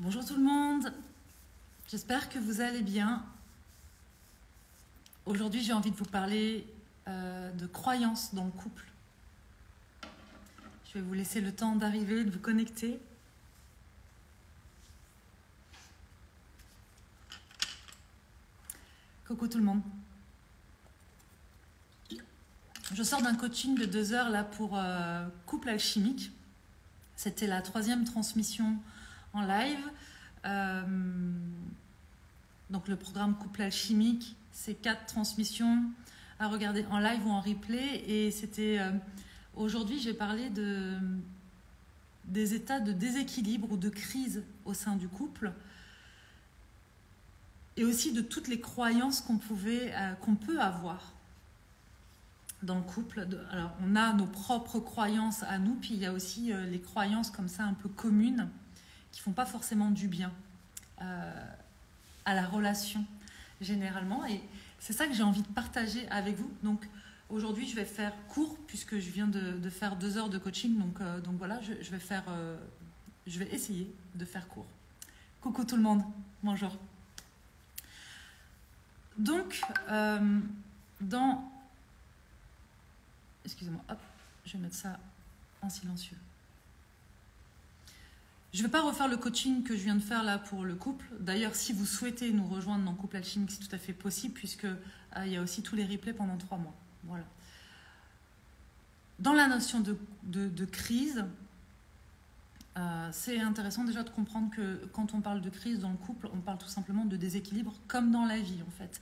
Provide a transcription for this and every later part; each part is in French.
Bonjour tout le monde, j'espère que vous allez bien. Aujourd'hui, j'ai envie de vous parler de croyances dans le couple. Je vais vous laisser le temps d'arriver, de vous connecter. Coucou tout le monde. Je sors d'un coaching de 2 heures là pour couple alchimique. C'était la 3e transmission en live. Donc le programme couple alchimique, c'est 4 transmissions à regarder en live ou en replay. Et c'était aujourd'hui, j'ai parlé des états de déséquilibre ou de crise au sein du couple. Et aussi de toutes les croyances qu'on peut avoir dans le couple. Alors, on a nos propres croyances à nous, puis il y a aussi les croyances comme ça un peu communes qui ne font pas forcément du bien à la relation généralement. Et c'est ça que j'ai envie de partager avec vous. Donc aujourd'hui, je vais faire court puisque je viens de faire 2 heures de coaching. Donc voilà, je vais essayer de faire court. Coucou tout le monde, bonjour. Donc, excusez-moi, hop, je vais mettre ça en silencieux. Je ne vais pas refaire le coaching que je viens de faire là pour le couple. D'ailleurs, si vous souhaitez nous rejoindre dans Couple Alchimique, c'est tout à fait possible puisque il y a aussi tous les replays pendant 3 mois. Voilà. Dans la notion de crise, c'est intéressant déjà de comprendre que quand on parle de crise dans le couple, on parle tout simplement de déséquilibre comme dans la vie en fait.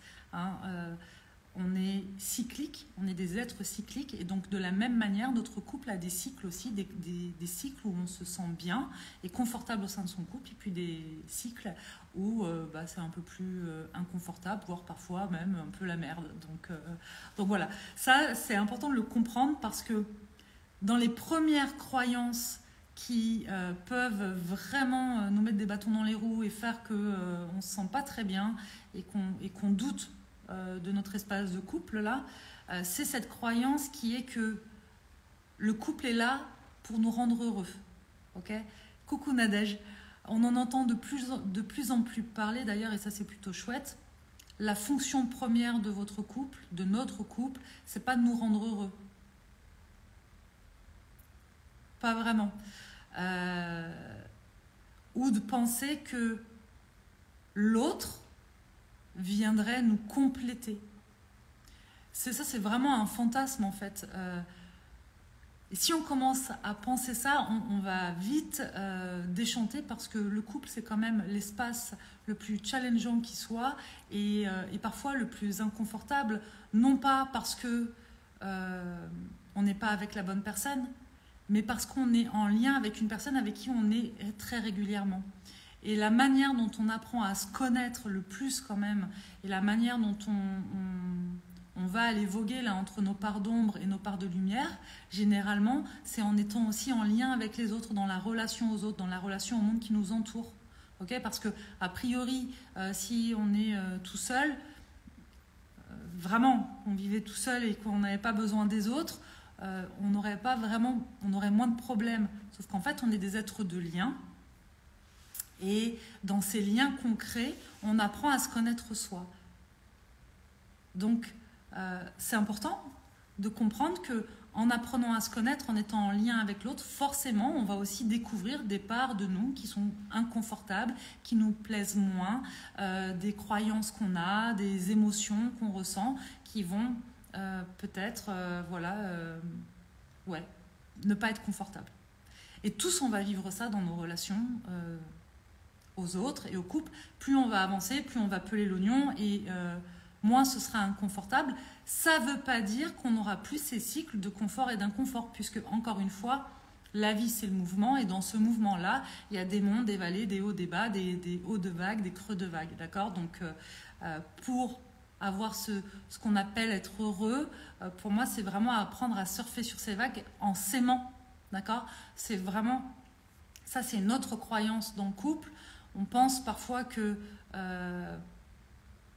On est cyclique, on est des êtres cycliques et donc de la même manière, notre couple a des cycles aussi, des cycles où on se sent bien et confortable au sein de son couple et puis des cycles où c'est un peu plus inconfortable, voire parfois même un peu la merde. Donc voilà, ça c'est important de le comprendre parce que dans les premières croyances qui peuvent vraiment nous mettre des bâtons dans les roues et faire qu'on ne se sent pas très bien et qu'on doute de notre espace de couple là, c'est cette croyance qui est que le couple est là pour nous rendre heureux. Ok ? Coucou Nadège, on en entend de plus en plus parler d'ailleurs et ça c'est plutôt chouette. La fonction première de votre couple, de notre couple, c'est pas de nous rendre heureux. Pas vraiment. Ou de penser que l'autre viendrait nous compléter. C'est vraiment un fantasme en fait. Et si on commence à penser ça, on va vite déchanter parce que le couple c'est quand même l'espace le plus challengeant qui soit et parfois le plus inconfortable, non pas parce que on n'est pas avec la bonne personne, mais parce qu'on est en lien avec une personne avec qui on est très régulièrement. Et la manière dont on apprend à se connaître le plus quand même, et la manière dont on va aller voguer là entre nos parts d'ombre et nos parts de lumière, généralement, c'est en étant aussi en lien avec les autres, dans la relation aux autres, dans la relation au monde qui nous entoure. Okay ? Parce que, a priori, si on est tout seul, vraiment, on vivait tout seul et qu'on n'avait pas besoin des autres, on aurait moins de problèmes. Sauf qu'en fait, on est des êtres de lien. Et dans ces liens concrets, on apprend à se connaître soi. Donc, c'est important de comprendre qu'en apprenant à se connaître, en étant en lien avec l'autre, forcément, on va aussi découvrir des parts de nous qui sont inconfortables, qui nous plaisent moins, des croyances qu'on a, des émotions qu'on ressent, qui vont peut-être, ne pas être confortables. Et tous, on va vivre ça dans nos relations aux autres et au couple. Plus on va avancer, plus on va peler l'oignon et moins ce sera inconfortable. Ça ne veut pas dire qu'on n'aura plus ces cycles de confort et d'inconfort, puisque, encore une fois, la vie, c'est le mouvement, et dans ce mouvement-là, il y a des monts, des vallées, des hauts, des bas, des hauts de vagues, des creux de vagues, d'accord ? Donc, pour avoir ce qu'on appelle être heureux, pour moi, c'est vraiment apprendre à surfer sur ces vagues en s'aimant, d'accord ? C'est vraiment, ça, c'est notre croyance dans le couple. On pense parfois que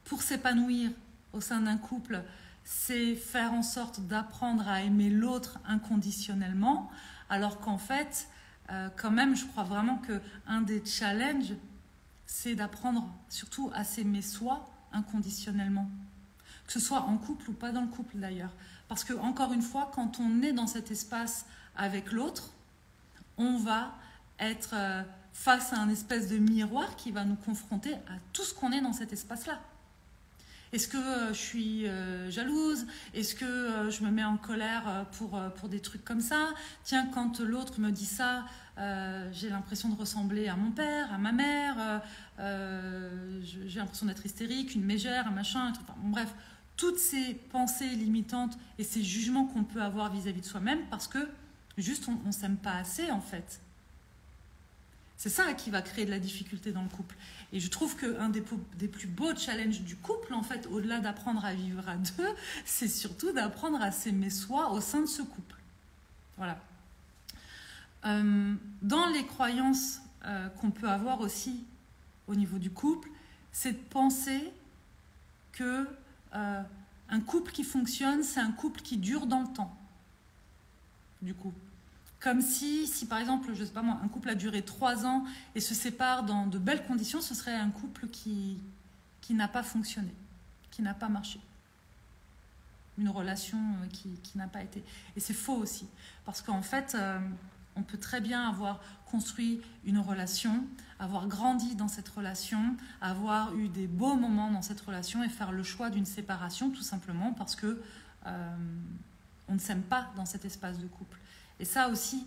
pour s'épanouir au sein d'un couple, c'est faire en sorte d'apprendre à aimer l'autre inconditionnellement, alors qu'en fait, quand même, je crois vraiment qu'un des challenges c'est d'apprendre surtout à s'aimer soi inconditionnellement. Que ce soit en couple ou pas dans le couple d'ailleurs. Parce que, encore une fois, quand on est dans cet espace avec l'autre, on va être face à un espèce de miroir qui va nous confronter à tout ce qu'on est dans cet espace-là. Est-ce que je suis jalouse? Est-ce que je me mets en colère pour des trucs comme ça? Tiens, quand l'autre me dit ça, j'ai l'impression de ressembler à mon père, à ma mère, j'ai l'impression d'être hystérique, une mégère, un machin, un truc. Enfin, bref, toutes ces pensées limitantes et ces jugements qu'on peut avoir vis-à-vis de soi-même parce que juste on ne s'aime pas assez en fait. C'est ça qui va créer de la difficulté dans le couple. Et je trouve qu'un des plus beaux challenges du couple, en fait, au-delà d'apprendre à vivre à deux, c'est surtout d'apprendre à s'aimer soi au sein de ce couple. Voilà. Dans les croyances qu'on peut avoir aussi au niveau du couple, c'est de penser que un couple qui fonctionne, c'est un couple qui dure dans le temps. Du coup. Comme si par exemple, je sais pas moi, un couple a duré 3 ans et se sépare dans de belles conditions, ce serait un couple qui n'a pas fonctionné, qui n'a pas marché. Une relation qui n'a pas été. Et c'est faux aussi. Parce qu'en fait, on peut très bien avoir construit une relation, avoir grandi dans cette relation, avoir eu des beaux moments dans cette relation et faire le choix d'une séparation tout simplement parce que on ne s'aime pas dans cet espace de couple. Et ça aussi,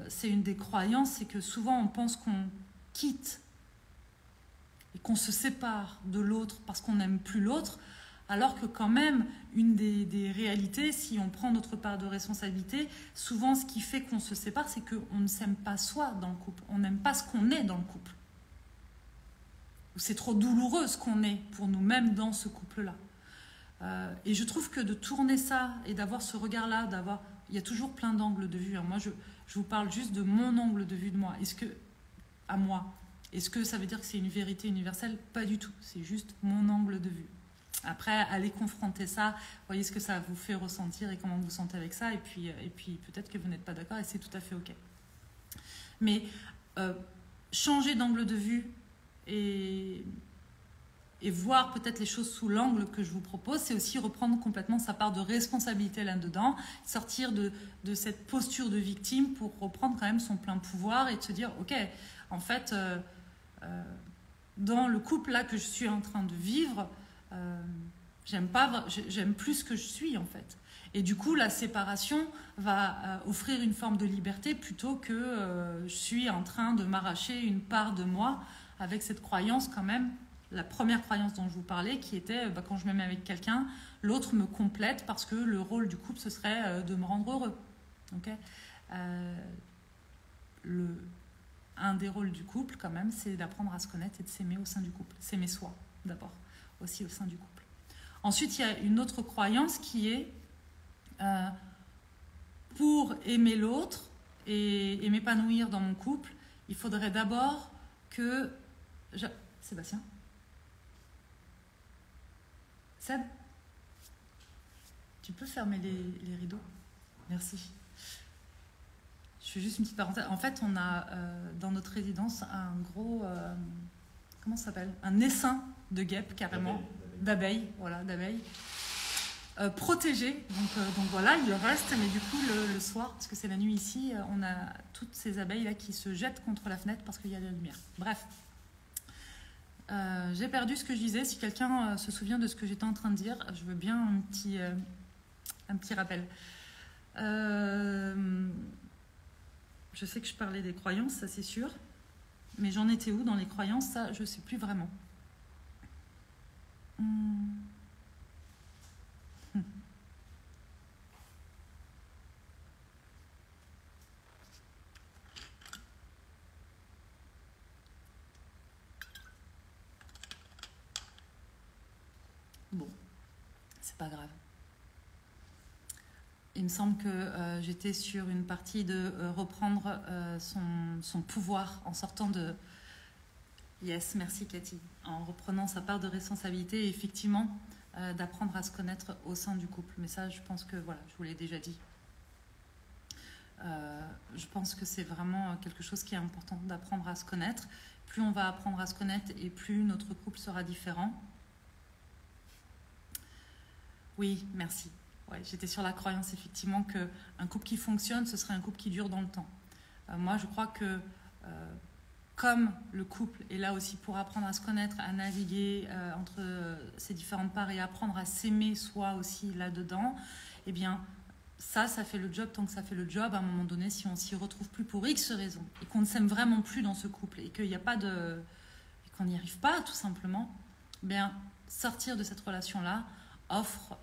c'est une des croyances, c'est que souvent on pense qu'on quitte et qu'on se sépare de l'autre parce qu'on n'aime plus l'autre, alors que quand même, une des réalités, si on prend notre part de responsabilité, souvent ce qui fait qu'on se sépare, c'est qu'on ne s'aime pas soi dans le couple, on n'aime pas ce qu'on est dans le couple. Ou c'est trop douloureux ce qu'on est pour nous-mêmes dans ce couple-là. Et je trouve que de tourner ça et d'avoir ce regard-là, il y a toujours plein d'angles de vue. Moi, je vous parle juste de mon angle de vue de moi. À moi, est-ce que ça veut dire que c'est une vérité universelle? Pas du tout. C'est juste mon angle de vue. Après, allez confronter ça, voyez ce que ça vous fait ressentir et comment vous vous sentez avec ça. Et puis peut-être que vous n'êtes pas d'accord et c'est tout à fait OK. Mais changer d'angle de vue et voir peut-être les choses sous l'angle que je vous propose, c'est aussi reprendre complètement sa part de responsabilité là-dedans, sortir de cette posture de victime pour reprendre quand même son plein pouvoir et de se dire, ok, en fait, dans le couple là que je suis en train de vivre, j'aime plus ce que je suis en fait. Et du coup, la séparation va offrir une forme de liberté plutôt que je suis en train de m'arracher une part de moi avec cette croyance quand même. La première croyance dont je vous parlais, qui était quand je me mets avec quelqu'un, l'autre me complète parce que le rôle du couple, ce serait de me rendre heureux. Okay, un des rôles du couple, quand même, c'est d'apprendre à se connaître et de s'aimer au sein du couple. S'aimer soi, d'abord, aussi au sein du couple. Ensuite, il y a une autre croyance qui est pour aimer l'autre et m'épanouir dans mon couple, il faudrait d'abord que... Sébastien? Seb, tu peux fermer les rideaux? Merci. Je fais juste une petite parenthèse. En fait, on a dans notre résidence un gros... comment ça s'appelle? Un essaim de guêpes, carrément. D'abeilles, voilà, d'abeilles. Protégées. Donc voilà, il reste, mais du coup, le soir, parce que c'est la nuit ici, on a toutes ces abeilles-là qui se jettent contre la fenêtre parce qu'il y a de la lumière. Bref. J'ai perdu ce que je disais. Si quelqu'un se souvient de ce que j'étais en train de dire, je veux bien un petit rappel. Je sais que je parlais des croyances, ça c'est sûr. Mais j'en étais où dans les croyances? Ça, je ne sais plus vraiment. Bon, c'est pas grave. Il me semble que j'étais sur une partie de reprendre son pouvoir en sortant de... Yes, merci Cathy. En reprenant sa part de responsabilité et effectivement d'apprendre à se connaître au sein du couple. Mais ça, je pense que, voilà, je vous l'ai déjà dit. Je pense que c'est vraiment quelque chose qui est important d'apprendre à se connaître. plus on va apprendre à se connaître et plus notre couple sera différent. Oui, merci. Ouais, j'étais sur la croyance effectivement qu'un couple qui fonctionne, ce serait un couple qui dure dans le temps. Moi, je crois que comme le couple est là aussi pour apprendre à se connaître, à naviguer entre ces différentes parts et apprendre à s'aimer soi aussi là-dedans, eh bien, ça fait le job tant que ça fait le job. À un moment donné, si on s'y retrouve plus pour X raisons et qu'on ne s'aime vraiment plus dans ce couple et qu'il n'y a pas de... et qu'on n'y arrive pas tout simplement, eh bien, sortir de cette relation-là offre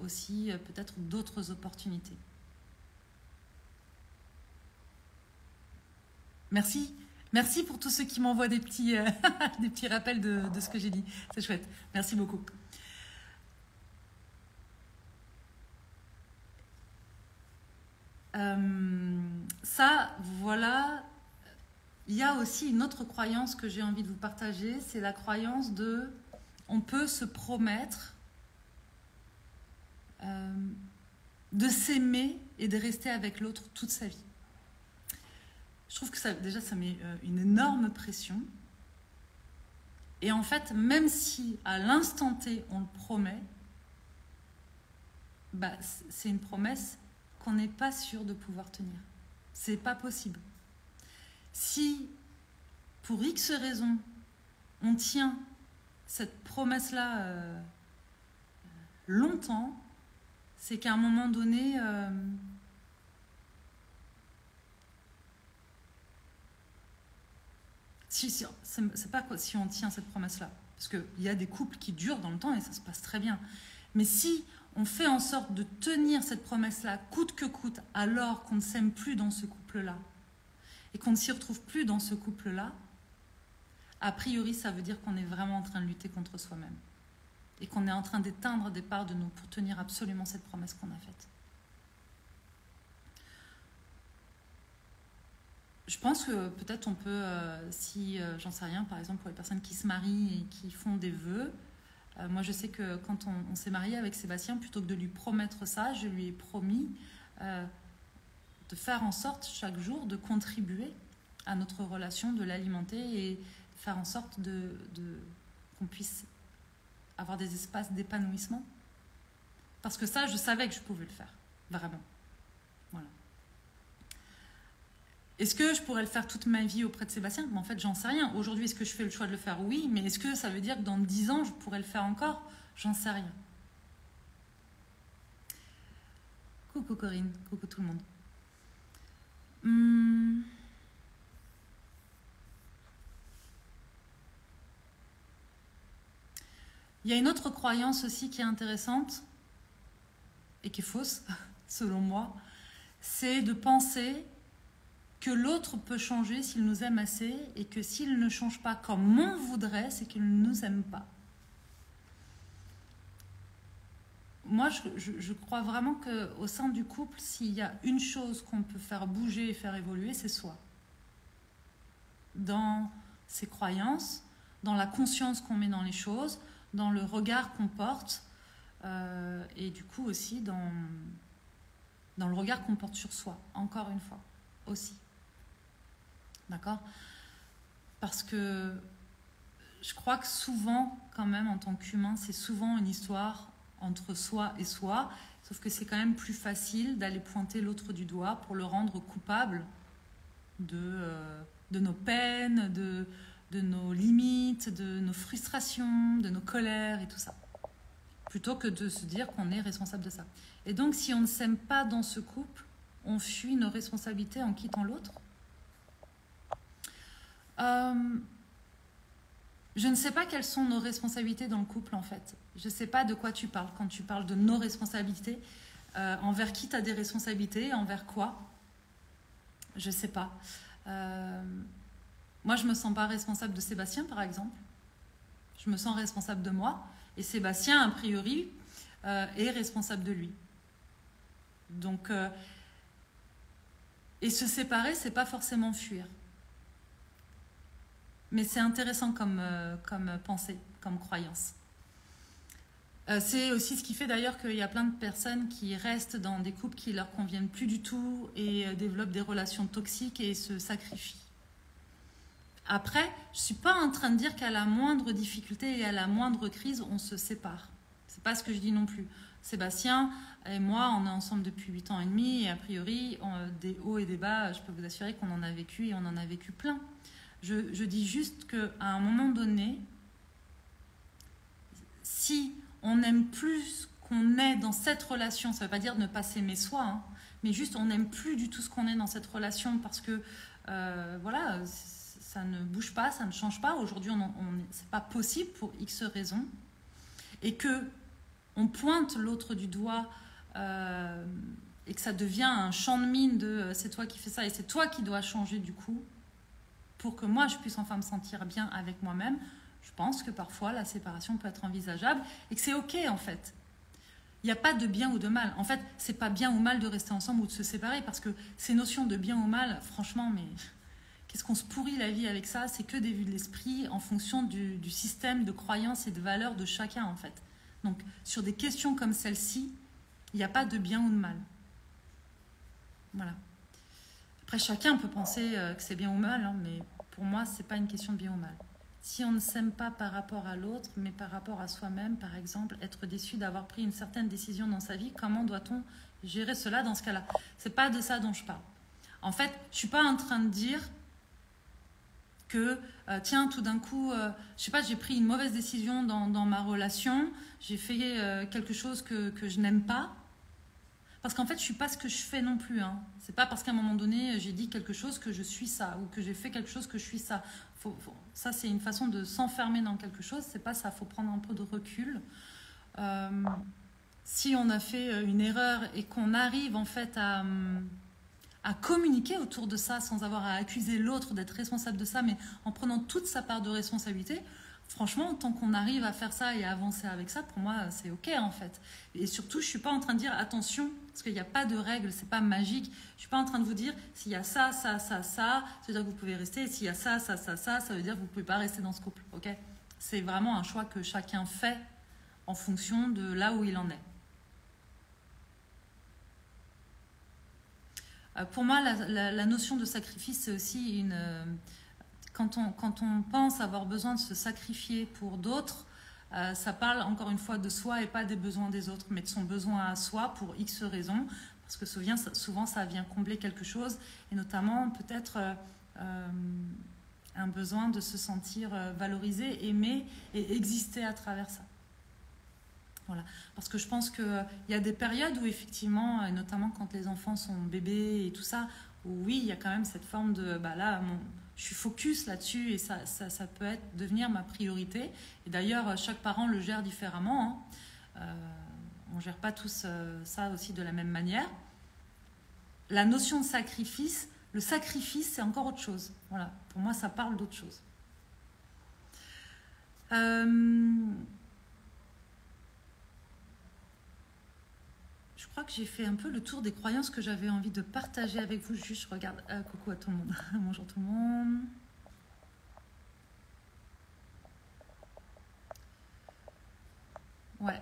aussi peut-être d'autres opportunités. Merci. Merci pour tous ceux qui m'envoient des petits, des petits rappels de ce que j'ai dit. C'est chouette. Merci beaucoup. Ça, voilà. Il y a aussi une autre croyance que j'ai envie de vous partager. C'est la croyance de... On peut se promettre de s'aimer et de rester avec l'autre toute sa vie. Je trouve que ça, déjà, ça met une énorme pression. Et en fait, même si à l'instant T, on le promet, bah, c'est une promesse qu'on n'est pas sûr de pouvoir tenir. C'est pas possible. Si, pour X raisons, on tient cette promesse-là longtemps, c'est qu'à un moment donné... c'est pas quoi, si on tient cette promesse-là. Parce qu'il y a des couples qui durent dans le temps et ça se passe très bien. Mais si on fait en sorte de tenir cette promesse-là, coûte que coûte, alors qu'on ne s'aime plus dans ce couple-là, et qu'on ne s'y retrouve plus dans ce couple-là, a priori, ça veut dire qu'on est vraiment en train de lutter contre soi-même. Et qu'on est en train d'éteindre des parts de nous pour tenir absolument cette promesse qu'on a faite. Je pense que peut-être on peut, si j'en sais rien, par exemple pour les personnes qui se marient et qui font des vœux, moi je sais que quand on s'est marié avec Sébastien, plutôt que de lui promettre ça, je lui ai promis de faire en sorte chaque jour de contribuer à notre relation, de l'alimenter et de faire en sorte qu'on puisse avoir des espaces d'épanouissement. Parce que ça, je savais que je pouvais le faire, vraiment. Voilà. Est-ce que je pourrais le faire toute ma vie auprès de Sébastien? En fait, j'en sais rien. Aujourd'hui, est-ce que je fais le choix de le faire? Oui, mais est-ce que ça veut dire que dans 10 ans, je pourrais le faire encore? J'en sais rien. Coucou Corinne, coucou tout le monde. Il y a une autre croyance aussi qui est intéressante et qui est fausse, selon moi, c'est de penser que l'autre peut changer s'il nous aime assez et que s'il ne change pas comme on voudrait, c'est qu'il ne nous aime pas. Moi, je crois vraiment qu'au sein du couple, s'il y a une chose qu'on peut faire bouger et faire évoluer, c'est soi. Dans ses croyances, dans la conscience qu'on met dans les choses, dans le regard qu'on porte, et du coup aussi dans le regard qu'on porte sur soi, encore une fois, aussi. D'accord? Parce que je crois que souvent, quand même, en tant qu'humain, c'est souvent une histoire entre soi et soi, sauf que c'est quand même plus facile d'aller pointer l'autre du doigt pour le rendre coupable de nos peines, de nos limites, de nos frustrations, de nos colères et tout ça, plutôt que de se dire qu'on est responsable de ça. Et donc, si on ne s'aime pas dans ce couple, on fuit nos responsabilités en quittant l'autre. Je ne sais pas quelles sont nos responsabilités dans le couple, en fait. Je ne sais pas de quoi tu parles quand tu parles de nos responsabilités. Envers qui tu as des responsabilités, envers quoi? Je ne sais pas. Moi, je ne me sens pas responsable de Sébastien, par exemple. Je me sens responsable de moi. Et Sébastien, a priori, est responsable de lui. Donc, et se séparer, c'est pas forcément fuir. Mais c'est intéressant comme pensée, comme croyance. C'est aussi ce qui fait d'ailleurs qu'il y a plein de personnes qui restent dans des couples qui ne leur conviennent plus du tout et développent des relations toxiques et se sacrifient. Après, je suis pas en train de dire qu'à la moindre difficulté et à la moindre crise, on se sépare. C'est pas ce que je dis non plus. Sébastien et moi, on est ensemble depuis 8 ans et demi et a priori, des hauts et des bas, je peux vous assurer qu'on en a vécu et on en a vécu plein. Je dis juste qu'à un moment donné, si on aime plus qu'on est dans cette relation, ça ne veut pas dire ne pas s'aimer soi, hein, mais juste on n'aime plus du tout ce qu'on est dans cette relation parce que voilà, ça ne bouge pas, ça ne change pas. Aujourd'hui, c'est pas possible pour X raisons et que on pointe l'autre du doigt et que ça devient un champ de mine de c'est toi qui fais ça et c'est toi qui dois changer du coup pour que moi je puisse enfin me sentir bien avec moi-même. Je pense que parfois la séparation peut être envisageable et que c'est ok en fait. Il n'y a pas de bien ou de mal. En fait, c'est pas bien ou mal de rester ensemble ou de se séparer parce que ces notions de bien ou mal, franchement, mais qu'est-ce qu'on se pourrit la vie avec ça? C'est que des vues de l'esprit en fonction du système de croyances et de valeurs de chacun en fait. Donc, sur des questions comme celle-ci, il n'y a pas de bien ou de mal. Voilà. Après, chacun peut penser que c'est bien ou mal, hein, mais pour moi, ce n'est pas une question de bien ou mal. Si on ne s'aime pas par rapport à l'autre, mais par rapport à soi-même, par exemple, être déçu d'avoir pris une certaine décision dans sa vie, comment doit-on gérer cela dans ce cas-là? Ce n'est pas de ça dont je parle. En fait, je ne suis pas en train de dire que, tiens, tout d'un coup, je sais pas, j'ai pris une mauvaise décision dans ma relation, j'ai fait quelque chose que je n'aime pas. Parce qu'en fait, je ne suis pas ce que je fais non plus. Hein. Ce n'est pas parce qu'à un moment donné, j'ai dit quelque chose que je suis ça, ou que j'ai fait quelque chose que je suis ça. Ça, c'est une façon de s'enfermer dans quelque chose. Ce n'est pas ça, il faut prendre un peu de recul. Si on a fait une erreur et qu'on arrive en fait à communiquer autour de ça sans avoir à accuser l'autre d'être responsable de ça, mais en prenant toute sa part de responsabilité, franchement, tant qu'on arrive à faire ça et à avancer avec ça, pour moi, c'est ok en fait. Et surtout, je ne suis pas en train de dire attention, parce qu'il n'y a pas de règle, c'est pas magique. Je ne suis pas en train de vous dire s'il y a ça, ça, ça, ça, ça veut dire que vous pouvez rester. Et s'il y a ça, ça, ça, ça, ça veut dire que vous ne pouvez pas rester dans ce couple. Ok? C'est vraiment un choix que chacun fait en fonction de là où il en est. Pour moi, la notion de sacrifice, c'est aussi une... Quand on pense avoir besoin de se sacrifier pour d'autres, ça parle encore une fois de soi et pas des besoins des autres, mais de son besoin à soi pour X raisons, parce que souvent ça vient combler quelque chose, et notamment peut-être un besoin de se sentir valorisé, aimé et exister à travers ça. Voilà. Parce que je pense qu'il y a des périodes où effectivement, et notamment quand les enfants sont bébés et tout ça, où oui, il y a quand même cette forme de, bah là, je suis focus là-dessus et ça peut devenir ma priorité. Et d'ailleurs, chaque parent le gère différemment. Hein. On ne gère pas tous ça aussi de la même manière. La notion de sacrifice, le sacrifice, c'est encore autre chose. Voilà. Pour moi, ça parle d'autre chose. Je crois que j'ai fait un peu le tour des croyances que j'avais envie de partager avec vous. Juste, je regarde. Coucou à tout le monde. Bonjour tout le monde. Ouais.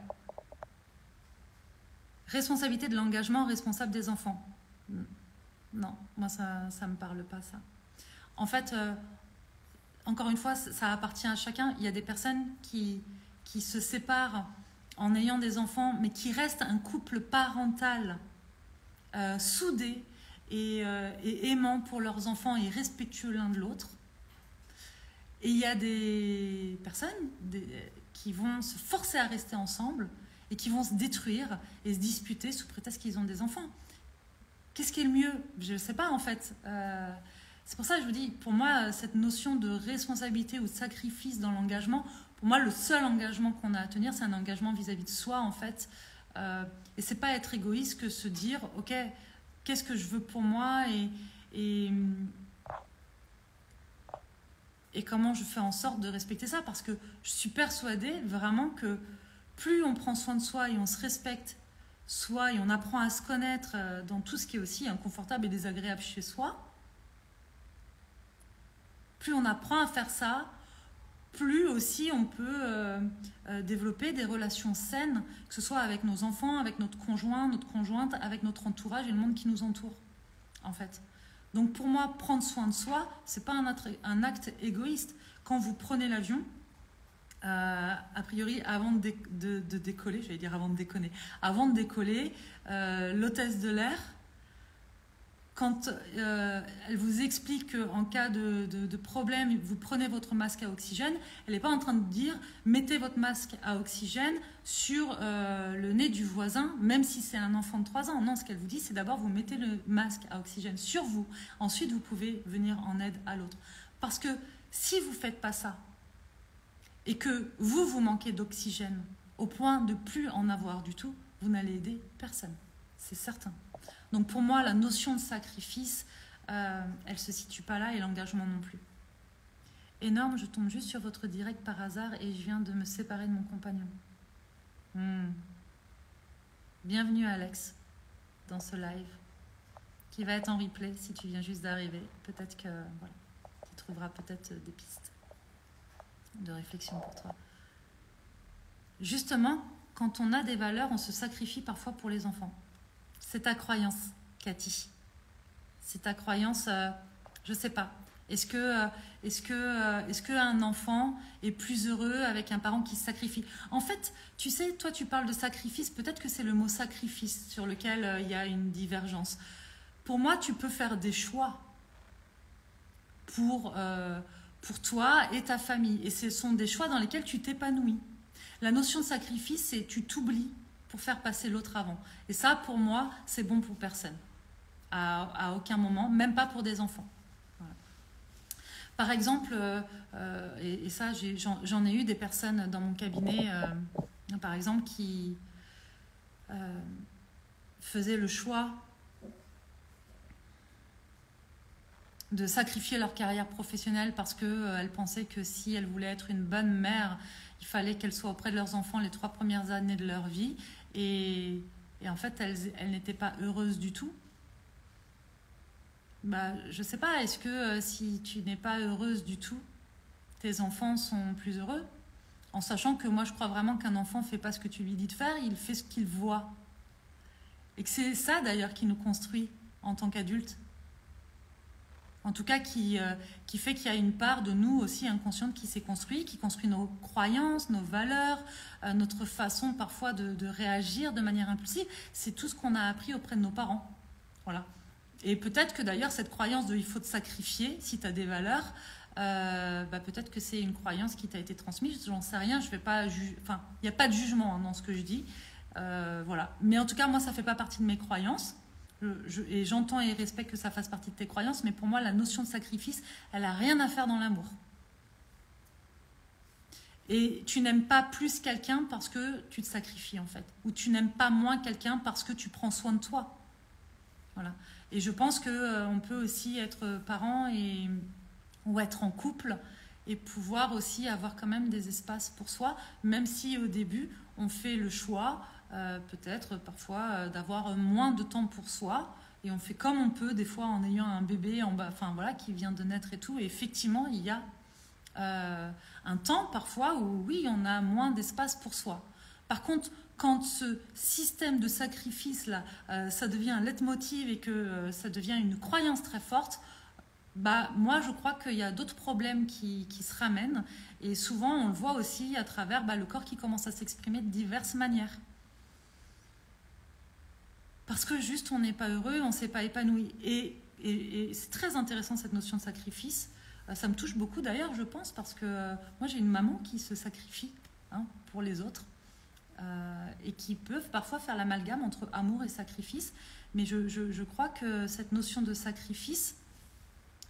Responsabilité de l'engagement, responsable des enfants. Non, moi ça me parle pas ça. En fait, encore une fois, ça appartient à chacun. Il y a des personnes qui se séparent en ayant des enfants, mais qui restent un couple parental soudé et aimant pour leurs enfants et respectueux l'un de l'autre. Et il y a des personnes qui vont se forcer à rester ensemble et qui vont se détruire et se disputer sous prétexte qu'ils ont des enfants. Qu'est-ce qui est le mieux? Je ne sais pas en fait. C'est pour ça que je vous dis, pour moi, cette notion de responsabilité ou de sacrifice dans l'engagement, pour moi, le seul engagement qu'on a à tenir, c'est un engagement vis-à-vis de soi en fait. Et c'est pas être égoïste que se dire, ok, qu'est-ce que je veux pour moi et comment je fais en sorte de respecter ça, parce que je suis persuadée vraiment que plus on prend soin de soi et on se respecte soi et on apprend à se connaître dans tout ce qui est aussi inconfortable et désagréable chez soi, plus on apprend à faire ça, plus aussi on peut développer des relations saines, que ce soit avec nos enfants, avec notre conjoint, notre conjointe, avec notre entourage et le monde qui nous entoure, en fait. Donc pour moi, prendre soin de soi, c'est pas un acte égoïste. Quand vous prenez l'avion, a priori, avant de décoller, j'allais dire avant de déconner, avant de décoller, l'hôtesse de l'air, quand elle vous explique qu'en cas de problème, vous prenez votre masque à oxygène, elle n'est pas en train de dire mettez votre masque à oxygène sur le nez du voisin, même si c'est un enfant de 3 ans. Non, ce qu'elle vous dit, c'est d'abord vous mettez le masque à oxygène sur vous. Ensuite, vous pouvez venir en aide à l'autre. Parce que si vous ne faites pas ça et que vous manquez d'oxygène au point de plus en avoir du tout, vous n'allez aider personne. C'est certain. Donc pour moi, la notion de sacrifice, elle ne se situe pas là et l'engagement non plus. Énorme, je tombe juste sur votre direct par hasard et je viens de me séparer de mon compagnon. Bienvenue Alex dans ce live qui va être en replay si tu viens juste d'arriver. Peut-être que voilà, tu trouveras peut-être des pistes de réflexion pour toi. Justement, quand on a des valeurs, on se sacrifie parfois pour les enfants. C'est ta croyance, Cathy. C'est ta croyance, je ne sais pas. Est-ce qu'un enfant est plus heureux avec un parent qui se sacrifie? En fait, tu sais, toi tu parles de sacrifice, peut-être que c'est le mot sacrifice sur lequel il y a une divergence. Pour moi, tu peux faire des choix pour toi et ta famille. Et ce sont des choix dans lesquels tu t'épanouis. La notion de sacrifice, c'est tu t'oublies pour faire passer l'autre avant. Et ça, pour moi, c'est bon pour personne. À aucun moment, même pas pour des enfants. Voilà. Par exemple, et ça, j'en ai eu des personnes dans mon cabinet, par exemple, qui faisaient le choix de sacrifier leur carrière professionnelle parce qu'elles pensaient que si elles voulaient être une bonne mère, il fallait qu'elles soient auprès de leurs enfants les 3 premières années de leur vie. Et en fait, elles n'étaient pas heureuses du tout. Je ne sais pas, est-ce que si tu n'es pas heureuse du tout, tes enfants sont plus heureux? En sachant que moi, je crois vraiment qu'un enfant ne fait pas ce que tu lui dis de faire, il fait ce qu'il voit. Et que c'est ça, d'ailleurs, qui nous construit en tant qu'adultes. En tout cas, qui fait qu'il y a une part de nous aussi inconsciente qui s'est construite, qui construit nos croyances, nos valeurs, notre façon parfois de réagir de manière impulsive. C'est tout ce qu'on a appris auprès de nos parents. Voilà. Et peut-être que d'ailleurs, cette croyance de il faut te sacrifier si tu as des valeurs, peut-être que c'est une croyance qui t'a été transmise. J'en sais rien, je vais pas enfin, il n'y a pas de jugement dans ce que je dis. Voilà. Mais en tout cas, moi, ça ne fait pas partie de mes croyances. Et j'entends et respecte que ça fasse partie de tes croyances, mais pour moi, la notion de sacrifice, elle n'a rien à faire dans l'amour. Et tu n'aimes pas plus quelqu'un parce que tu te sacrifies, en fait. Ou tu n'aimes pas moins quelqu'un parce que tu prends soin de toi. Voilà. Et je pense qu'on peut aussi être parent ou être en couple et pouvoir aussi avoir quand même des espaces pour soi, même si au début, on fait le choix peut-être parfois d'avoir moins de temps pour soi et on fait comme on peut des fois en ayant un bébé qui vient de naître et tout, et effectivement il y a un temps parfois où oui on a moins d'espace pour soi. Par contre, quand ce système de sacrifice là ça devient un leitmotiv et que ça devient une croyance très forte, moi je crois qu'il y a d'autres problèmes qui se ramènent, et souvent on le voit aussi à travers le corps qui commence à s'exprimer de diverses manières. Parce que juste on n'est pas heureux, on ne s'est pas épanoui. Et c'est très intéressant cette notion de sacrifice. Ça me touche beaucoup d'ailleurs, je pense, parce que moi j'ai une maman qui se sacrifie pour les autres et qui peuvent parfois faire l'amalgame entre amour et sacrifice. Mais je crois que cette notion de sacrifice,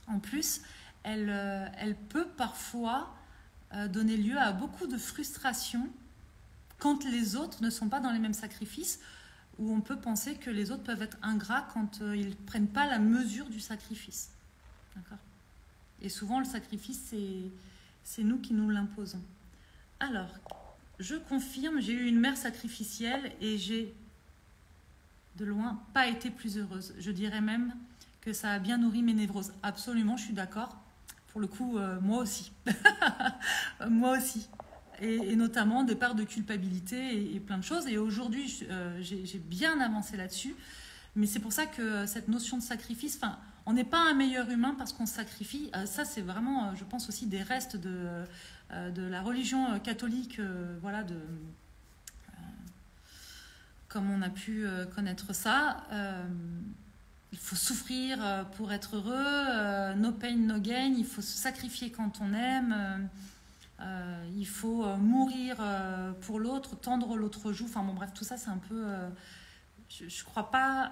en plus, elle peut parfois donner lieu à beaucoup de frustration quand les autres ne sont pas dans les mêmes sacrifices, où on peut penser que les autres peuvent être ingrats quand ils ne prennent pas la mesure du sacrifice. D'accord ? Et souvent, le sacrifice, c'est nous qui nous l'imposons. Alors, je confirme, j'ai eu une mère sacrificielle et j'ai, de loin, pas été plus heureuse. Je dirais même que ça a bien nourri mes névroses. Absolument, je suis d'accord. Pour le coup, moi aussi. Moi aussi. Et notamment des parts de culpabilité et plein de choses. Et aujourd'hui, j'ai bien avancé là-dessus. Mais c'est pour ça que cette notion de sacrifice, On n'est pas un meilleur humain parce qu'on se sacrifie. Ça, c'est vraiment, je pense aussi, des restes de la religion catholique, voilà, comme on a pu connaître ça. Il faut souffrir pour être heureux, no pain, no gain. Il faut se sacrifier quand on aime. Il faut mourir pour l'autre, tendre l'autre joue. Enfin bon, bref, tout ça, c'est un peu... je ne crois pas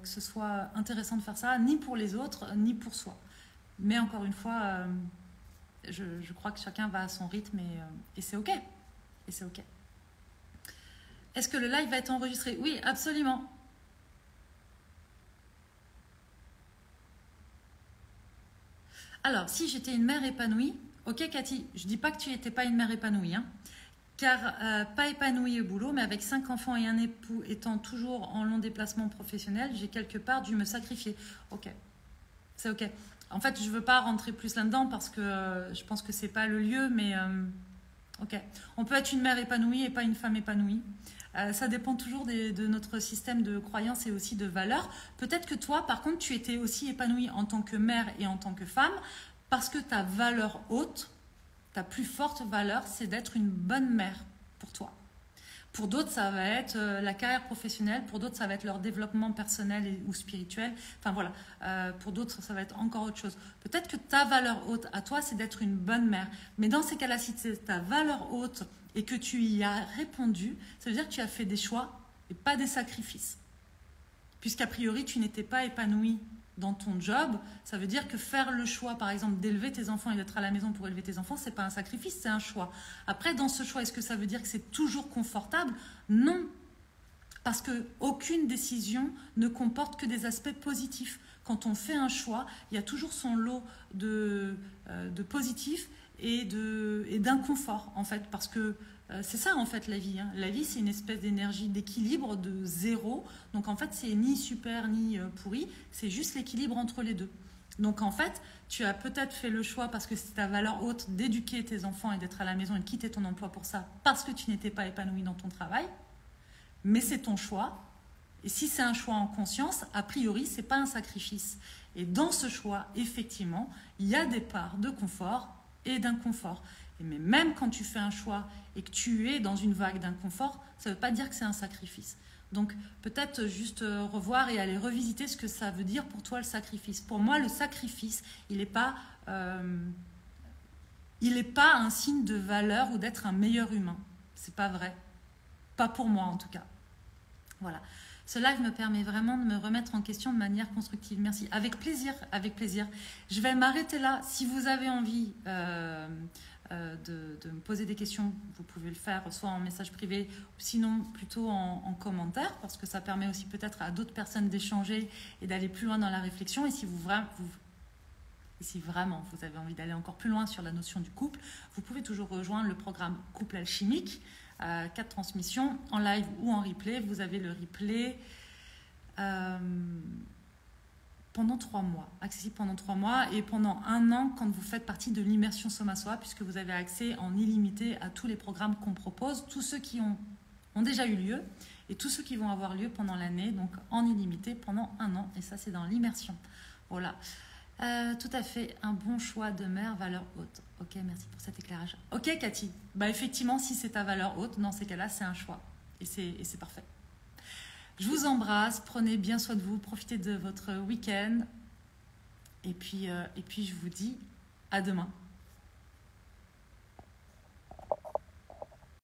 que ce soit intéressant de faire ça, ni pour les autres, ni pour soi. Mais encore une fois, je crois que chacun va à son rythme et c'est OK. Et c'est OK. Est-ce que le live va être enregistré? Oui, absolument. Alors, si j'étais une mère épanouie, ok Cathy, je ne dis pas que tu n'étais pas une mère épanouie, hein, car pas épanouie au boulot, mais avec 5 enfants et un époux étant toujours en long déplacement professionnel, j'ai quelque part dû me sacrifier. Ok, c'est ok. En fait, je ne veux pas rentrer plus là-dedans parce que je pense que ce n'est pas le lieu, mais ok. On peut être une mère épanouie et pas une femme épanouie. Ça dépend toujours de notre système de croyances et aussi de valeurs. Peut-être que toi, par contre, tu étais aussi épanouie en tant que mère et en tant que femme parce que ta valeur haute, ta plus forte valeur, c'est d'être une bonne mère pour toi. Pour d'autres, ça va être la carrière professionnelle. Pour d'autres, ça va être leur développement personnel ou spirituel. Enfin voilà, pour d'autres, ça va être encore autre chose. Peut-être que ta valeur haute à toi, c'est d'être une bonne mère. Mais dans ces cas-là, si c'est ta valeur haute et que tu y as répondu, ça veut dire que tu as fait des choix et pas des sacrifices. Puisqu'a priori, tu n'étais pas épanoui dans ton job, ça veut dire que faire le choix, par exemple, d'élever tes enfants et d'être à la maison pour élever tes enfants, c'est pas un sacrifice, c'est un choix. Après, dans ce choix, est-ce que ça veut dire que c'est toujours confortable? Non, parce qu'aucune décision ne comporte que des aspects positifs. Quand on fait un choix, il y a toujours son lot de positifs et d'inconfort, en fait, parce que c'est ça en fait la vie. Hein. La vie, c'est une espèce d'énergie d'équilibre de zéro. Donc en fait, c'est ni super ni pourri, c'est juste l'équilibre entre les deux. Donc en fait, tu as peut-être fait le choix parce que c'est ta valeur haute d'éduquer tes enfants et d'être à la maison et de quitter ton emploi pour ça parce que tu n'étais pas épanoui dans ton travail. Mais c'est ton choix. Et si c'est un choix en conscience, a priori, c'est pas un sacrifice. Et dans ce choix, effectivement, il y a des parts de confort et d'inconfort. Mais même quand tu fais un choix et que tu es dans une vague d'inconfort, ça ne veut pas dire que c'est un sacrifice. Donc peut-être juste revoir et aller revisiter ce que ça veut dire pour toi le sacrifice. Pour moi, le sacrifice, il n'est pas un signe de valeur ou d'être un meilleur humain. C'est pas vrai. Pas pour moi en tout cas. Voilà. Ce live me permet vraiment de me remettre en question de manière constructive. Merci. Avec plaisir, avec plaisir. Je vais m'arrêter là. Si vous avez envie de me poser des questions, vous pouvez le faire soit en message privé, sinon plutôt en commentaire, parce que ça permet aussi peut-être à d'autres personnes d'échanger et d'aller plus loin dans la réflexion. Et si vraiment vous avez envie d'aller encore plus loin sur la notion du couple, vous pouvez toujours rejoindre le programme Couple Alchimique. 4 transmissions en live ou en replay. Vous avez le replay pendant 3 mois, accessible pendant 3 mois et pendant 1 an quand vous faites partie de l'immersion Soma Soi, puisque vous avez accès en illimité à tous les programmes qu'on propose, tous ceux qui ont déjà eu lieu et tous ceux qui vont avoir lieu pendant l'année, donc en illimité pendant 1 an. Et ça, c'est dans l'immersion. Voilà. Tout à fait, un bon choix de mère, valeur haute. Ok, merci pour cet éclairage. Ok, Cathy, bah effectivement, si c'est ta valeur haute, dans ces cas-là, c'est un choix. Et c'est parfait. Je vous embrasse, prenez bien soin de vous, profitez de votre week-end. Et puis je vous dis à demain.